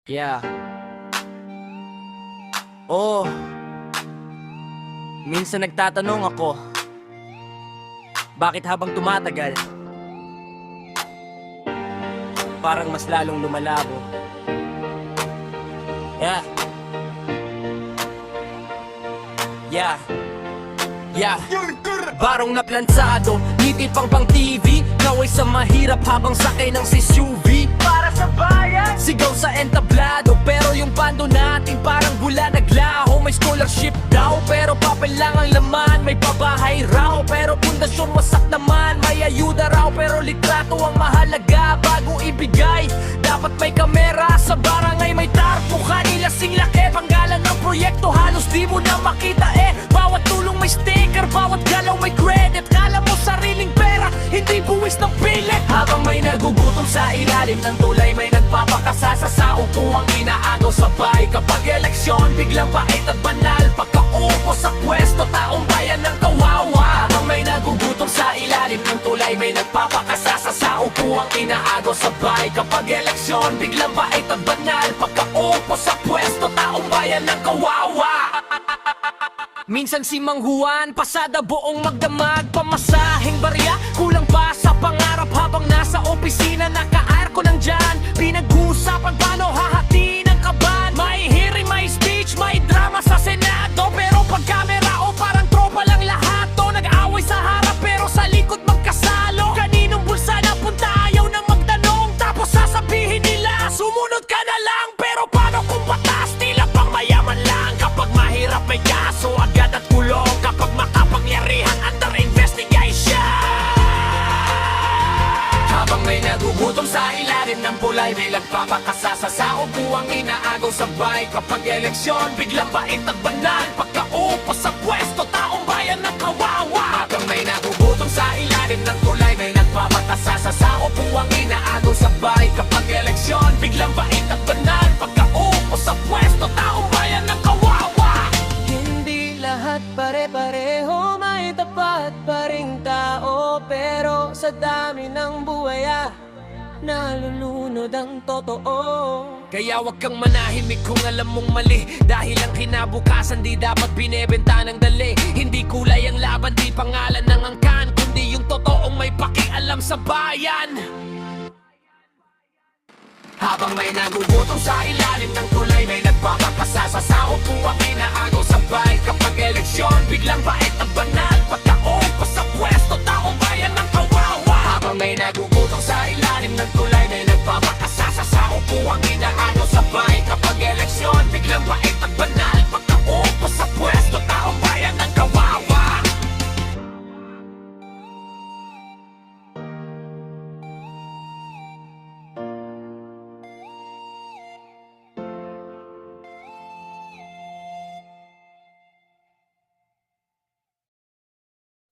Yeah. Oh, minsan nagtatanong ako, bakit habang tumatagal, parang mas lalong lumalabo. Yeah. Yeah. Yeah. Barong na plansado, ngiti pang TV, kaway sa mahirap habang sakay ng SUV. Para sa bayan, sigaw sa entablado, pero yung bando natin parang bula naglaho. May scholarship daw, pero papel lang ang laman. May pabahay raw, pero pundasyon wasak naman. May ayuda raw, pero litrato ang mahalaga. Bago ibigay, dapat may kamera. Sa barangay may tarpo, kanilasing laki. Panggalan ng proyekto, halos di mo na makita bawat tulong may sticker, bawat galaw may credit. Kala mo sariling pera, hindi buwis ng pilit. Habang may nagugutom sa ilalim ng tulay, may nagpapakasasa sa upuang inaagaw sabay. Kapag eleksyon, biglang pait at banal. Pagkaupo sa pwesto, taong bayan ng kawawa. Habang may nagugutom sa ilalim ng tulay, may nagpapakasasa sa upuang inaagaw sabay. Kapag eleksyon, biglang pait at banal. Pagkaupo sa pwesto, taong bayan ng kawawa. Minsan si Mang Juan, pasada buong magdamag. Pamasahing barya, kulang pa sa pangarap. Habang nasa opisina, naka-airco ng dyan. Pinag-uusapan paano hahati ng kaban. May hearing, may speech, may drama sa Senado. Pero pag kamera o parang tropa lang lahat to. Nag-away sa harap pero sa likod magkasalo. Kaninong bulsa na punta, ayaw na magtanong. Tapos sasabihin nila, sumunod ka na lang. Pero paano kung batas, tila pang mayaman lang. Kapag mahirap may kaso, agad at kulong. Kapag makapangyarihan, under investigation. Habang may nagugutom sa ilalim ng pulay, may nagpapakasasa sa upuang inaagaw sabay. Kapag eleksyon, biglang bait at banal. Pagkaupo sa pwesto, taong bayan ng kawawa. Habang may nagugutom sa ilalim ng tulay, may nagpapakasasa sa upuang inaagaw sabay. Kapag eleksyon, biglang bait at banal. Pagkaupo sa pwesto, taong bayan ng kawawa. Hindi lahat pare-pareho, may tapat pa ring tao. Pero sa dami ng buwaya, nalulunod ang totoo. Kaya wag kang manahimik kung alam mong mali. Dahil ang kinabukasan di dapat binebenta ng dali. Hindi kulay ang laban, di pangalan ng angkan, kundi yung totoong may pakialam sa bayan. Habang may nagugutom sa ilalim ng tulay, may nagpapakasasa sa upuang inaagaw sabay. Kapag eleksyon, biglang bait at banal.